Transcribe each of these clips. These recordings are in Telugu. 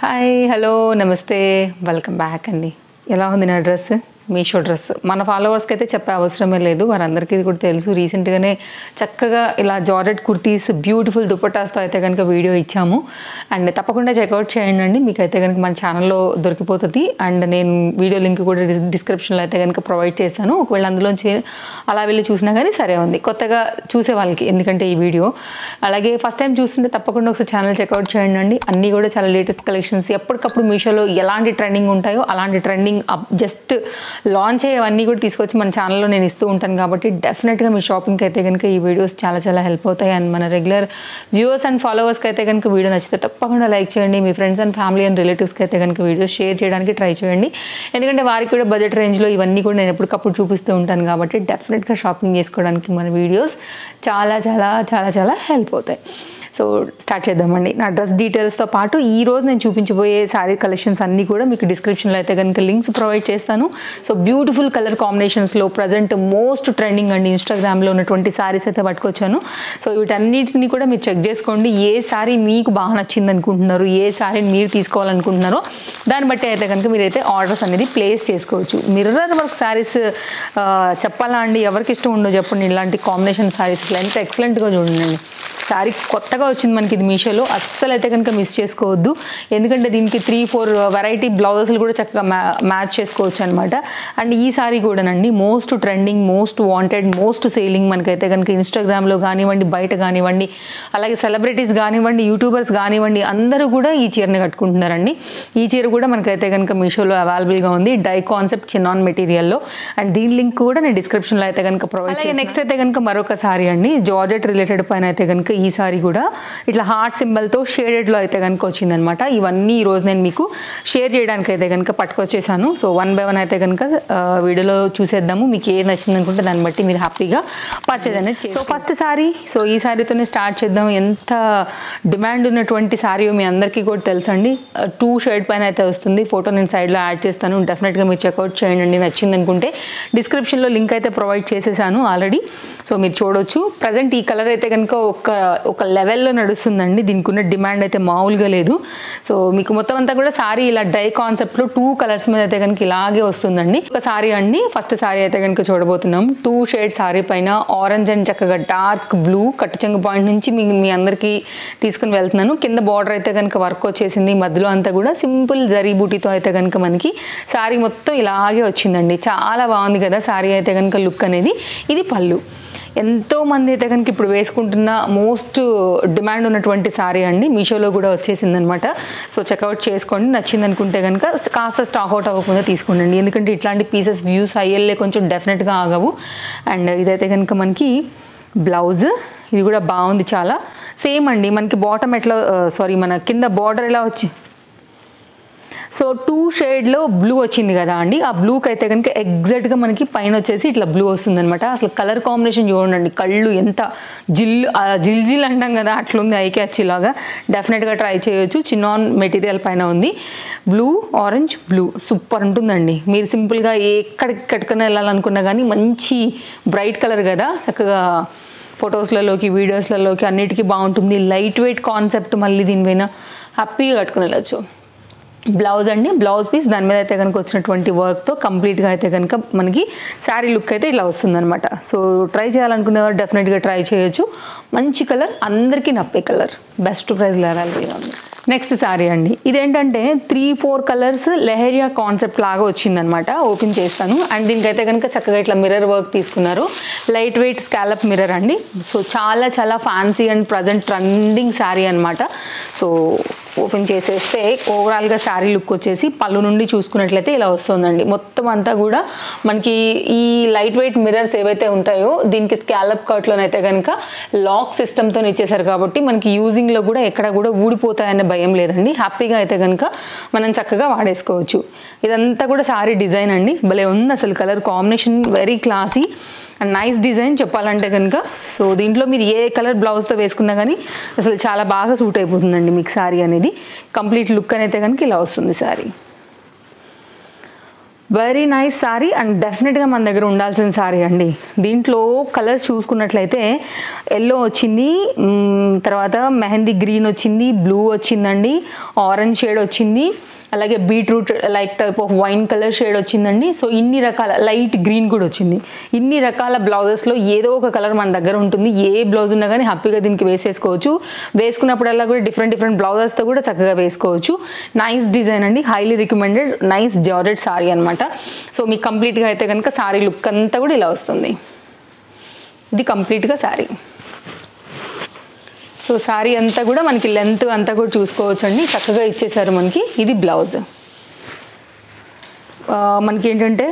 హాయ్ హలో నమస్తే వెల్కమ్ బ్యాక్ అండి. ఎలా ఉంది నా డ్రెస్? మీషో డ్రెస్ మన ఫాలోవర్స్కి అయితే చెప్పే అవసరమే లేదు, వారందరికీ కూడా తెలుసు. రీసెంట్గానే చక్కగా ఇలా జార్జెట్ కుర్తీస్ బ్యూటిఫుల్ దుపట్టాస్తో అయితే కనుక వీడియో ఇచ్చాము. అండ్ తప్పకుండా చెక్అవుట్ చేయండి, మీకు అయితే కనుక మన ఛానల్లో దొరికిపోతుంది. అండ్ నేను వీడియో లింక్ కూడా డిస్క్రిప్షన్లో అయితే కనుక ప్రొవైడ్ చేస్తాను. ఒకవేళ అందులోంచి అలా వెళ్ళి చూసినా కానీ సరే ఉంది, కొత్తగా చూసే వాళ్ళకి. ఎందుకంటే ఈ వీడియో అలాగే ఫస్ట్ టైం చూస్తుంటే తప్పకుండా ఒకసారి ఛానల్ చెక్అవుట్ చేయండి. అన్నీ కూడా చాలా లేటెస్ట్ కలెక్షన్స్, ఎప్పటికప్పుడు మీషోలో ఎలాంటి ట్రెండింగ్ ఉంటాయో అలాంటి ట్రెండింగ్ జస్ట్ లాంచ్ అయ్యేవన్నీ కూడా తీసుకొచ్చి మన ఛానల్లో నేను ఇస్తూ ఉంటాను. కాబట్టి డెఫినెట్గా మీ షాపింగ్కి అయితే కనుక ఈ వీడియోస్ చాలా చాలా హెల్ప్ అవుతాయి. అండ్ మన రెగ్యులర్ వ్యూవర్స్ అండ్ ఫాలోవర్స్కి అయితే కనుక వీడియో నచ్చితే తప్పకుండా లైక్ చేయండి. మీ ఫ్రెండ్స్ అండ్ ఫ్యామిలీ అండ్ రిలేటివ్స్కి అయితే కనుక వీడియో షేర్ చేయడానికి ట్రై చేయండి. ఎందుకంటే వారికి కూడా బడ్జెట్ రేంజ్లో ఇవన్నీ కూడా నేను ఎప్పటికప్పుడు చూపిస్తూ ఉంటాను. కాబట్టి డెఫినెట్గా షాపింగ్ చేసుకోవడానికి మన వీడియోస్ చాలా చాలా చాలా చాలా హెల్ప్ అవుతాయి. సో స్టార్ట్ చేద్దామండి. నా డ్రెస్ డీటెయిల్స్తో పాటు ఈరోజు నేను చూపించబోయే శారీ కలెక్షన్స్ అన్నీ కూడా మీకు డిస్క్రిప్షన్లో అయితే కనుక లింక్స్ ప్రొవైడ్ చేస్తాను. సో బ్యూటిఫుల్ కలర్ కాంబినేషన్స్లో ప్రజెంట్ మోస్ట్ ట్రెండింగ్ అండి ఇన్స్టాగ్రామ్లో ఉన్నటువంటి శారీస్ అయితే పట్టుకొచ్చాను. సో వీటన్నిటిని కూడా మీరు చెక్ చేసుకోండి. ఏ శారీ మీకు బాగా నచ్చింది అనుకుంటున్నారు, ఏ శారీని మీరు తీసుకోవాలనుకుంటున్నారో దాన్ని బట్టి అయితే కనుక మీరైతే ఆర్డర్స్ అనేది ప్లేస్ చేసుకోవచ్చు. మిర్రర్ వర్క్ శారీస్ చెప్పాలా అండి, ఎవరికి ఇష్టం ఉండో చెప్పండి. ఇలాంటి కాంబినేషన్ శారీస్ ఎంత ఎక్సలెంట్గా చూడండి. శారీ కొత్తగా వచ్చింది మనకి ఇది మీషోలో, అస్సలు అయితే కనుక మిస్ చేసుకోవద్దు. ఎందుకంటే దీనికి 3-4 వెరైటీ బ్లౌజెస్లు కూడా చక్కగా మ్యాచ్ చేసుకోవచ్చు అనమాట. అండ్ ఈ శారీ కూడానండి most trending, most wanted, most selling. మనకైతే కనుక ఇన్స్టాగ్రామ్లో కానివ్వండి, బయట కానివ్వండి, అలాగే సెలబ్రిటీస్ కానివ్వండి, యూట్యూబర్స్ కానివ్వండి, అందరూ కూడా ఈ చీరని కట్టుకుంటున్నారండి. ఈ చీర కూడా మనకైతే కనుక మీషోలో అవైలబుల్గా ఉంది, డై కాన్సెప్ట్ చినాన్ మెటీరియల్లో. అండ్ దీని లింక్ కూడా నేను డిస్క్రిప్షన్లో అయితే కనుక ప్రొవైడ్ చేస్తాను. నెక్స్ట్ అయితే కనుక మరొక శారీ అండి, జార్జెట్ రిలేటెడ్ పైన అయితే కనుక ఈ సారీ కూడా ఇట్లా హార్ట్ సింబల్తో షేడెడ్లో అయితే కనుక వచ్చిందనమాట. ఇవన్నీ ఈరోజు నేను మీకు షేర్ చేయడానికి అయితే కనుక పట్టుకొచ్చేసాను. సో 1 by 1 అయితే కనుక వీడియోలో చూసేద్దాము. మీకు ఏది నచ్చింది అనుకుంటే దాన్ని బట్టి మీరు హ్యాపీగా పర్చేజ్ అనేది. సో ఫస్ట్ సారీ, సో ఈ సారీతోనే స్టార్ట్ చేద్దాం. ఎంత డిమాండ్ ఉన్నటువంటి సారీ మీ అందరికీ కూడా తెలుసండి. 2 షేడ్ పైన అయితే వస్తుంది. ఫోటో నేను సైడ్లో యాడ్ చేస్తాను, డెఫినెట్గా మీరు చెక్అవుట్ చేయండి. నచ్చింది అనుకుంటే డిస్క్రిప్షన్లో లింక్ అయితే ప్రొవైడ్ చేసేసాను ఆల్రెడీ. సో మీరు చూడొచ్చు. ప్రజెంట్ ఈ కలర్ అయితే కనుక ఒక లెవెల్లో నడుస్తుందండి. దీనికి ఉన్న డిమాండ్ అయితే మామూలుగా లేదు. సో మీకు మొత్తం అంతా కూడా సారీ ఇలా డై కాన్సెప్ట్లో 2 కలర్స్ మీద అయితే కనుక ఇలాగే వస్తుందండి. ఒక సారీ అండి, ఫస్ట్ సారీ అయితే కనుక చూడబోతున్నాం. 2 షేడ్ సారీ పైన ఆరెంజ్ అండ్ చక్కగా డార్క్ బ్లూ కట్టుచెంగు పాయింట్ నుంచి మీ అందరికీ తీసుకుని వెళ్తున్నాను. కింద బార్డర్ అయితే కనుక వర్క్ వచ్చేసింది, మధ్యలో అంతా కూడా సింపుల్ జరీ బూటీతో అయితే కనుక మనకి సారీ మొత్తం ఇలాగే వచ్చిందండి. చాలా బాగుంది కదా సారీ అయితే కనుక లుక్ అనేది. ఇది పళ్ళు. ఎంతోమంది అయితే కనుక ఇప్పుడు వేసుకుంటున్న మోస్ట్ డిమాండ్ ఉన్నటువంటి సారీ అండి, మీషోలో కూడా వచ్చేసింది అనమాట. సో చెక్అవుట్ చేసుకోండి. నచ్చింది అనుకుంటే కనుక కాస్త స్టాక్ అవుట్ అవ్వకుండా తీసుకోండి. ఎందుకంటే ఇట్లాంటి పీసెస్ వ్యూస్ అయ్యేళ్ళే కొంచెం డెఫినెట్గా ఆగవు. అండ్ ఇదైతే కనుక మనకి బ్లౌజ్, ఇది కూడా బాగుంది చాలా. సేమ్ అండి మనకి బాటమ్ ఎట్లా మన కింద బార్డర్ ఎలా వచ్చి, సో 2 షేడ్లో బ్లూ వచ్చింది కదా అండి. ఆ బ్లూకి అయితే కనుక ఎగ్జాక్ట్గా మనకి పైన వచ్చేసి ఇట్లా బ్లూ వస్తుంది అనమాట. అసలు కలర్ కాంబినేషన్ చూడండి, కళ్ళు ఎంత జిల్ అంటాం కదా అట్లుంది, ఐ క్యాచ్ లాగా. డెఫినెట్గా ట్రై చేయొచ్చు. చినాన్ మెటీరియల్ పైన ఉంది. బ్లూ, ఆరెంజ్, బ్లూ సూపర్ ఉంటుందండి. మీరు సింపుల్గా ఎక్కడికి కట్టుకుని వెళ్ళాలనుకున్నా కానీ మంచి బ్రైట్ కలర్ కదా, చక్కగా ఫొటోస్లలోకి వీడియోస్లలోకి అన్నిటికీ బాగుంటుంది. లైట్ వెయిట్ కాన్సెప్ట్, మళ్ళీ దీనిపైన హ్యాపీగా కట్టుకుని వెళ్ళచ్చు. బ్లౌజ్ అండి, బ్లౌజ్ పీస్ దాని మీద అయితే కనుక వచ్చినటువంటి వర్క్తో కంప్లీట్గా అయితే కనుక మనకి శారీ లుక్ అయితే ఇలా వస్తుందన్నమాట. సో ట్రై చేయాలనుకునేవారు డెఫినెట్గా ట్రై చేయొచ్చు. మంచి కలర్, అందరికీ నప్పే కలర్, బెస్ట్ ప్రైస్లో అవైలబుల్గా ఉంది. నెక్స్ట్ శారీ అండి, ఇదేంటంటే 3-4 కలర్స్ లెహరియా కాన్సెప్ట్ లాగా వచ్చిందనమాట. ఓపెన్ చేస్తాను. అండ్ దీనికైతే కనుక చక్కగా ఇట్లా మిర్రర్ వర్క్ తీసుకున్నారు. లైట్ వెయిట్ స్కాలప్ మిర్రర్ అండి. సో చాలా చాలా fancy and present trending sari అనమాట. సో ఓపెన్ చేసేస్తే ఓవరాల్గా శారీ లుక్ వచ్చేసి పళ్ళు నుండి చూసుకున్నట్లయితే ఇలా వస్తుందండి. మొత్తం అంతా కూడా మనకి ఈ లైట్ వెయిట్ మిర్రర్స్ ఏవైతే ఉంటాయో దీనికి స్కాలప్ కట్లోనైతే కనుక లాక్ సిస్టమ్తో ఇచ్చేసారు. కాబట్టి మనకి యూజింగ్లో కూడా ఎక్కడ కూడా ఊడిపోతాయనే భయం లేదండి. హ్యాపీగా అయితే కనుక మనం చక్కగా వాడేసుకోవచ్చు. ఇదంతా కూడా శారీ డిజైన్ అండి, భలే ఉంది అసలు. Colour combination very classy and nice design చెప్పాలంటే కనుక. సో దీంట్లో మీరు ఏ కలర్ బ్లౌజ్తో వేసుకున్నా కానీ అసలు చాలా బాగా సూట్ అయిపోతుందండి మీకు శారీ అనేది. కంప్లీట్ లుక్ అనేది కనుక ఇలా వస్తుంది sari. Very nice sorry and డెఫినెట్గా మన దగ్గర ఉండాల్సిన సారీ అండి. దీంట్లో కలర్స్ చూసుకున్నట్లయితే ఎల్లో వచ్చింది, తర్వాత మెహందీ గ్రీన్ వచ్చింది, బ్లూ వచ్చిందండి, ఆరెంజ్ షేడ్ వచ్చింది, అలాగే beetroot like type of wine colour shade వచ్చిందండి. సో ఇన్ని రకాల లైట్ గ్రీన్ కూడా వచ్చింది. ఇన్ని రకాల బ్లౌజెస్లో ఏదో ఒక కలర్ మన దగ్గర ఉంటుంది. ఏ బ్లౌజ్ ఉన్నా కానీ హ్యాపీగా దీనికి వేసేసుకోవచ్చు. వేసుకున్నప్పుడల్లా కూడా డిఫరెంట్ బ్లౌజెస్తో కూడా చక్కగా వేసుకోవచ్చు. నైస్ డిజైన్ అండి, highly recommended, nice georgette sorry అనమాట. సో మీకు కంప్లీట్గా అయితే కనుక సారీ లుక్ అంతా కూడా ఇలా వస్తుంది. ఇది కంప్లీట్గా సారీ. సో సారీ అంతా కూడా మనకి లెంత్ అంతా కూడా చూసుకోవచ్చు అండి, చక్కగా ఇచ్చేసారు మనకి. ఇది బ్లౌజ్. మనకి ఏంటంటే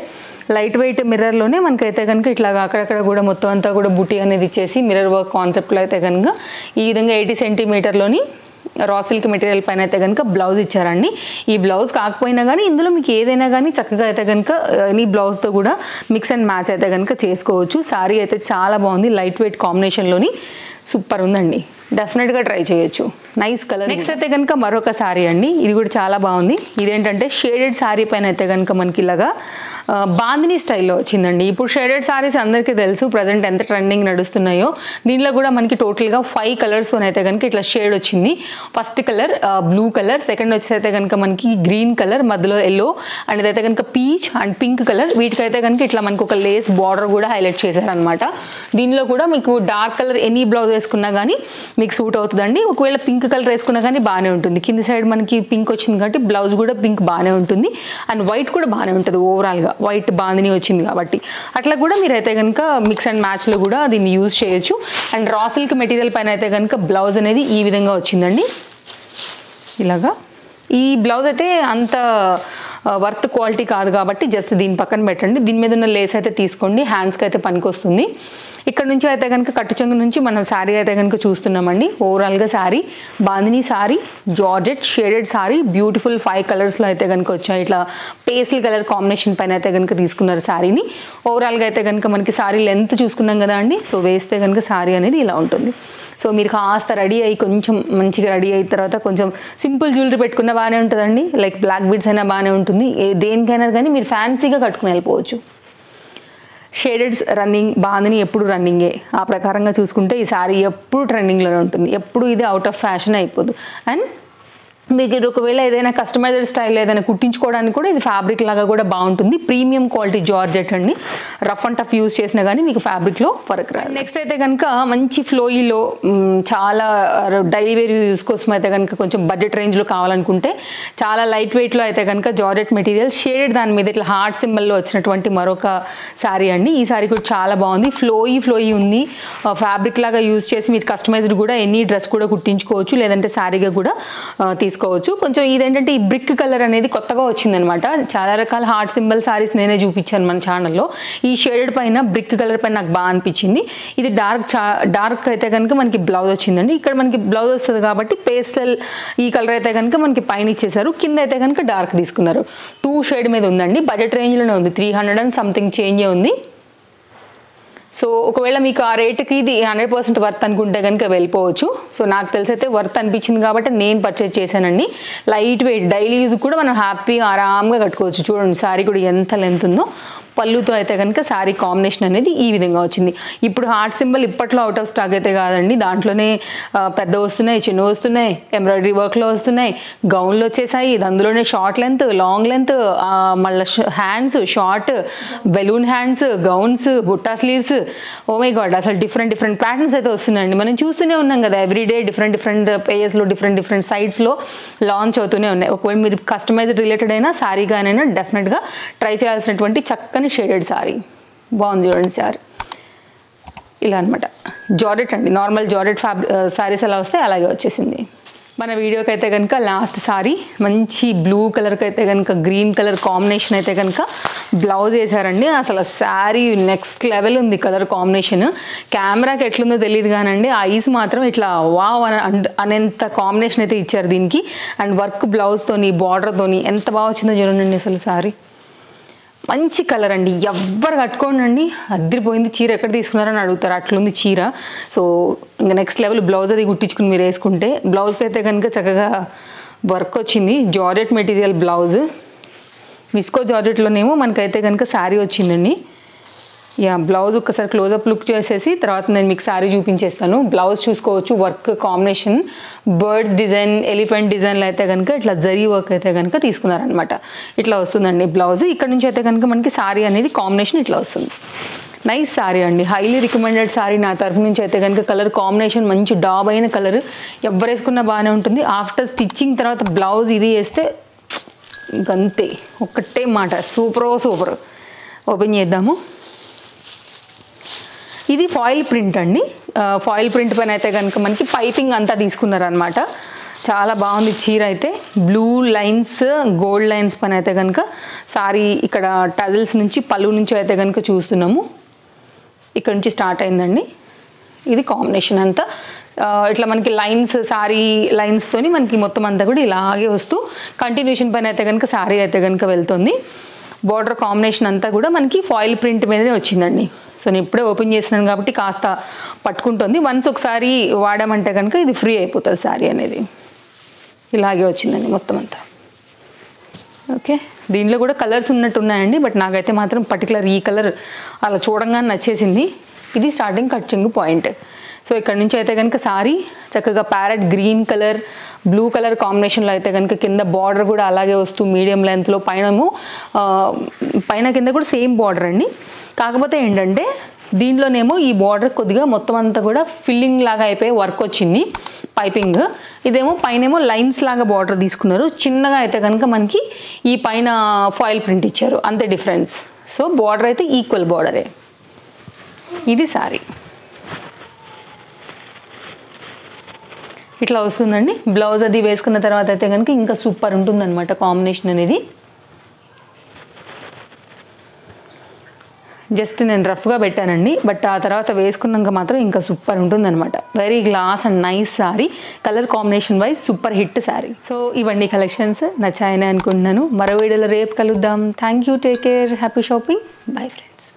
లైట్ వెయిట్ మిర్రర్లోనే మనకైతే కనుక ఇట్లాగా అక్కడక్కడ కూడా మొత్తం అంతా కూడా బుటీ అనేది ఇచ్చేసి మిర్రర్ వర్క్ కాన్సెప్ట్లో అయితే కనుక ఈ విధంగా 80 సెంటీమీటర్లోని రా సిల్క్ మెటీరియల్ పైన అయితే కనుక బ్లౌజ్ ఇచ్చారండి. ఈ బ్లౌజ్ కాకపోయినా కానీ ఇందులో మీకు ఏదైనా కానీ చక్కగా అయితే కనుక ఈ బ్లౌజ్తో కూడా మిక్స్ అండ్ మ్యాచ్ అయితే కనుక చేసుకోవచ్చు. సారీ అయితే చాలా బాగుంది, లైట్ వెయిట్ కాంబినేషన్లోని సూపర్ ఉందండి, డెఫినెట్గా ట్రై చేయొచ్చు. Nice colour. నెక్స్ట్ అయితే కనుక మరొక సారీ అండి, ఇది కూడా చాలా బాగుంది. ఇదేంటంటే షేడెడ్ సారీ పైన అయితే కనుక మనకి ఇలాగా బాందిని స్టైల్లో వచ్చిందండి. ఇప్పుడు షేడెడ్ సారీస్ అందరికీ తెలుసు ప్రజెంట్ ఎంత ట్రెండింగ్ నడుస్తున్నాయో. దీంట్లో కూడా మనకి టోటల్గా 5 కలర్స్తో అయితే కనుక ఇట్లా షేడ్ వచ్చింది. First colour blue colour, second వచ్చి అయితే కనుక మనకి గ్రీన్ కలర్, మధ్యలో ఎల్లో, అండ్ ఇదైతే కనుక పీచ్ అండ్ పింక్ కలర్. వీటికైతే కనుక ఇట్లా మనకు ఒక లేస్ బార్డర్ కూడా హైలైట్ చేశారనమాట. దీనిలో కూడా మీకు డార్క్ కలర్ ఎనీ బ్లౌజ్ వేసుకున్నా కానీ మీకు సూట్ అవుతుందండి. ఒకవేళ పింక్ కలర్ వేసుకున్నా కానీ బాగానే ఉంటుంది. కింది సైడ్ మనకి పింక్ వచ్చింది కాబట్టి బ్లౌజ్ కూడా పింక్ బాగానే ఉంటుంది, అండ్ వైట్ కూడా బాగానే ఉంటుంది. ఓవరాల్గా వైట్ బాందిని వచ్చింది కాబట్టి అట్లా కూడా మీరైతే కనుక మిక్స్ అండ్ మ్యాచ్లో కూడా దీన్ని యూజ్ చేయొచ్చు. అండ్ రా సిల్క్ మెటీరియల్ పైన అయితే కనుక బ్లౌజ్ అనేది ఈ విధంగా వచ్చిందండి. ఇలాగా ఈ బ్లౌజ్ అయితే అంత వర్త్ క్వాలిటీ కాదు కాబట్టి జస్ట్ దీని పక్కన పెట్టండి. దీని మీద ఉన్న లేస్ అయితే తీసుకోండి, హ్యాండ్స్కి అయితే పనికొస్తుంది. ఇక్కడ నుంచి అయితే కనుక కట్టు చెంగు నుంచి మనం శారీ అయితే కనుక చూస్తున్నామండి. ఓవరాల్గా sari bandhani sari, georgette shaded sari, beautiful 5 కలర్స్లో అయితే కనుక వచ్చాయి. ఇట్లా పేస్టల్ కలర్ కాంబినేషన్ పైన అయితే కనుక తీసుకున్నారు శారీని. ఓవరాల్గా అయితే కనుక మనకి శారీ లెంత్ చూసుకున్నాం కదా అండి. సో వేస్తే కనుక శారీ అనేది ఇలా ఉంటుంది. సో మీరు కాస్త రెడీ అయ్యి కొంచెం మంచిగా రెడీ అయిన తర్వాత కొంచెం సింపుల్ జ్యువెలరీ పెట్టుకున్న బాగానే ఉంటుందండి. లైక్ బ్లాక్ బీడ్స్ అయినా బాగానే ఉంటుంది. దేనికైనా కానీ మీరు ఫ్యాన్సీగా కట్టుకుని వెళ్ళిపోవచ్చు. షేడెడ్స్ రన్నింగ్, బాందిని ఎప్పుడు రన్నింగే. ఆ ప్రకారంగా చూసుకుంటే ఈ శారీ ఎప్పుడు ట్రెండింగ్లోనే ఉంటుంది, ఎప్పుడు ఇది అవుట్ ఆఫ్ ఫ్యాషన్ అయిపోదు. అండ్ మీకు ఒకవేళ ఏదైనా కస్టమైజ్డ్ స్టైల్ ఏదైనా కుట్టించుకోవడానికి కూడా ఇది ఫ్యాబ్రిక్ లాగా కూడా బాగుంటుంది. ప్రీమియం క్వాలిటీ జార్జెట్ అండి, రఫ్ అండ్ టఫ్ యూజ్ చేసినా కానీ మీకు ఫ్యాబ్రిక్లో ఫరక్ రాదు. నెక్స్ట్ అయితే కనుక మంచి ఫ్లోయిలో చాలా డైలీ వేర్ యూజ్ కోసం అయితే కనుక కొంచెం బడ్జెట్ రేంజ్లో కావాలనుకుంటే చాలా లైట్ వెయిట్లో అయితే కనుక జార్జెట్ మెటీరియల్ షేడెడ్ దాని మీద ఇట్లా హార్ట్ సింబల్లో వచ్చినటువంటి మరొక శారీ అండి. ఈ శారీ కూడా చాలా బాగుంది, ఫ్లోయి ఉంది. ఫ్యాబ్రిక్ లాగా యూజ్ చేసి మీరు కస్టమైజ్డ్ కూడా ఎనీ డ్రెస్ కూడా కుట్టించుకోవచ్చు, లేదంటే శారీగా కూడా తీసుకోవచ్చు. కొంచెం ఇదేంటంటే ఈ బ్రిక్ కలర్ అనేది కొత్తగా వచ్చిందనమాట. చాలా రకాల హార్ట్ సింబల్ సారీస్ నేనే చూపించాను మన ఛానల్లో. ఈ షేడెడ్ పైన బ్రిక్ కలర్ పైన నాకు బాగా అనిపించింది. ఇది డార్క్ అయితే కనుక మనకి బ్లౌజ్ వచ్చిందండి. ఇక్కడ మనకి బ్లౌజ్ వస్తుంది కాబట్టి పేస్టల్ ఈ కలర్ అయితే కనుక మనకి పైన ఇచ్చేసారు, కింద అయితే కనుక డార్క్ తీసుకున్నారు. 2 షేడ్ మీద ఉందండి, బడ్జెట్ రేంజ్లోనే ఉంది, 300 and సంథింగ్ చేంజే ఉంది. సో ఒకవేళ మీకు ఆ రేటుకి ఇది 100% వర్త్ అనుకుంటే కనుక వెళ్ళిపోవచ్చు. సో నాకు తెలిసి అయితే వర్త్ అనిపించింది కాబట్టి నేను పర్చేజ్ చేశానండి. లైట్ వెయిట్ డైలీ యూజ్ కూడా మనం హ్యాపీగా ఆరామ్గా కట్టుకోవచ్చు. చూడండి శారీ కూడా ఎంత లెంత్ ఉందో. పళ్ళుతో అయితే కనుక శారీ కాంబినేషన్ అనేది ఈ విధంగా వచ్చింది. ఇప్పుడు హార్ట్ సింబల్ ఇప్పట్లో అవుట్ ఆఫ్ స్టాక్ అయితే కాదండి, దాంట్లోనే పెద్ద వస్తున్నాయి, చిన్న వస్తున్నాయి, ఎంబ్రాయిడరీ వర్క్లో వస్తున్నాయి, గౌన్లు వచ్చేసాయి. ఇది అందులోనే షార్ట్ లెంత్, లాంగ్ లెంత్, మళ్ళీ hands short, balloon hands, gowns, బుట్టా స్లీవ్స్. ఓ మై గాడ్, అసలు డిఫరెంట్ ప్యాటర్న్స్ అయితే వస్తున్నాయండి. మనం చూస్తూనే ఉన్నాం కదా, ఎవ్రీడే డిఫరెంట్ పేజెస్లో డిఫరెంట్ సైట్స్లో లాంచ్ అవుతూనే ఉన్నాయి. ఒకవేళ మీరు కస్టమైజ్డ్ రిలేటెడ్ అయినా శారీగానైనా డెఫినెట్గా ట్రై చేయాల్సినటువంటి చక్కని షేడెడ్ సారీ. బాగుంది చూడండి సారీ, ఇలా అనమాట. జార్జెట్ అండి, నార్మల్ జార్జెట్ సారీస్ ఎలా వస్తాయి అలాగే వచ్చేసింది. మన వీడియోకి అయితే కనుక లాస్ట్ సారీ మంచి బ్లూ కలర్కి అయితే కనుక గ్రీన్ కలర్ కాంబినేషన్ అయితే కనుక బ్లౌజ్ వేసారండి. అసలు శారీ నెక్స్ట్ లెవెల్ ఉంది కలర్ కాంబినేషన్. కెమెరాకి ఎట్లుందో తెలియదు కానండి, ఐస్ మాత్రం ఇట్లా వావ్ అనేంత కాంబినేషన్ అయితే ఇచ్చారు దీనికి. అండ్ వర్క్ బ్లౌజ్తోని బార్డర్తోని ఎంత బాగా వచ్చిందో చూడండి. అసలు శారీ మంచి కలర్ అండి, ఎవ్వరు కట్టుకోండి, అదిరిపోయింది. చీర ఎక్కడ తీసుకున్నారని అడుగుతారు, అట్లుంది చీర. సో ఇంకా నెక్స్ట్ లెవెల్ బ్లౌజ్ అది కుట్టించుకుని మీరు వేసుకుంటే. బ్లౌజ్కి అయితే కనుక చక్కగా వర్క్ వచ్చింది, జార్జెట్ మెటీరియల్ బ్లౌజ్. విస్కో జార్జెట్లోనేమో మనకైతే కనుక శారీ వచ్చిందండి. యా, బ్లౌజ్ ఒక్కసారి క్లోజప్ లుక్ చేసేసి తర్వాత నేను మీకు శారీ చూపించేస్తాను. బ్లౌజ్ చూసుకోవచ్చు, work combination birds design, elephant డిజైన్లో అయితే కనుక ఇట్లా జరీ వర్క్ అయితే కనుక తీసుకున్నారనమాట. ఇట్లా వస్తుందండి బ్లౌజ్. ఇక్కడ నుంచి అయితే కనుక మనకి శారీ అనేది కాంబినేషన్ ఇట్లా వస్తుంది. నైస్ శారీ అండి, హైలీ రికమెండెడ్ శారీ నా తరఫు నుంచి అయితే కనుక. కలర్ కాంబినేషన్ మంచి డాబ్ అయిన కలర్, ఎవరు వేసుకున్నా బాగానే ఉంటుంది. ఆఫ్టర్ స్టిచ్చింగ్ తర్వాత బ్లౌజ్ ఇది వేస్తే ఇంకంతే, ఒక్కటే మాట, సూపర్. ఓపెన్ చేద్దాము. ఇది ఫాయిల్ ప్రింట్ అండి. ఫాయిల్ ప్రింట్ పైన అయితే కనుక మనకి పైపింగ్ అంతా తీసుకున్నారనమాట. చాలా బాగుంది చీర అయితే. బ్లూ లైన్స్, గోల్డ్ లైన్స్ పైన అయితే కనుక సారీ ఇక్కడ టజిల్స్ నుంచి పళ్ళు నుంచి అయితే కనుక చూస్తున్నాము. ఇక్కడ నుంచి స్టార్ట్ అయిందండి. ఇది కాంబినేషన్ అంతా ఇట్లా మనకి లైన్స్, సారీ లైన్స్తోని మనకి మొత్తం అంతా కూడా ఇలాగే వస్తూ కంటిన్యూషన్ పైన అయితే కనుక సారీ అయితే కనుక వెళ్తుంది. బార్డర్ కాంబినేషన్ అంతా కూడా మనకి ఫాయిల్ ప్రింట్ మీదనే వచ్చిందండి. సో నేను ఇప్పుడే ఓపెన్ చేసినాను కాబట్టి కాస్త పట్టుకుంటుంది. వన్స్ ఒకసారి వాడామంటే కనుక ఇది ఫ్రీ అయిపోతుంది శారీ అనేది. ఇలాగే వచ్చిందండి మొత్తం అంతా. ఓకే, దీనిలో కూడా కలర్స్ ఉన్నట్టు ఉన్నాయండి, బట్ నాకైతే మాత్రం పర్టికులర్ ఈ కలర్ అలా చూడంగానే నచ్చేసింది. ఇది స్టార్టింగ్ కట్చింగ్ పాయింట్. సో ఇక్కడ నుంచి అయితే కనుక సారీ చక్కగా parrot green colour, blue colour కాంబినేషన్లో అయితే కనుక కింద బార్డర్ కూడా అలాగే వస్తూ మీడియం లెంత్లో, పైన కింద కూడా సేమ్ బార్డర్ అండి. కాకపోతే ఏంటంటే దీనిలోనేమో ఈ బార్డర్ కొద్దిగా మొత్తం అంతా కూడా ఫిల్లింగ్ లాగా అయిపోయి వర్క్ వచ్చింది పైపింగ్. ఇదేమో పైనేమో లైన్స్ లాగా బార్డర్ తీసుకున్నారు. చిన్నగా అయితే కనుక మనకి ఈ పైన ఫాయిల్ ప్రింట్ ఇచ్చారు, అంతే డిఫరెన్స్. సో బార్డర్ అయితే ఈక్వల్ బార్డరే. ఇది సారీ ఇట్లా వస్తుందండి. బ్లౌజ్ అది వేసుకున్న తర్వాత అయితే కనుక ఇంకా సూపర్ ఉంటుందన్నమాట కాంబినేషన్ అనేది. జస్ట్ నేను రఫ్గా పెట్టానండి, బట్ ఆ తర్వాత వేసుకున్నాక మాత్రం ఇంకా సూపర్ ఉంటుందన్నమాట. Very glass and nice sari, colour combination wise super hit sari. So ఇవన్నీ కలెక్షన్స్ నచ్చాయని అనుకుంటున్నాను. మరో వీడియోలో రేపు కలుద్దాం. Thank you, take care, happy shopping, bye friends.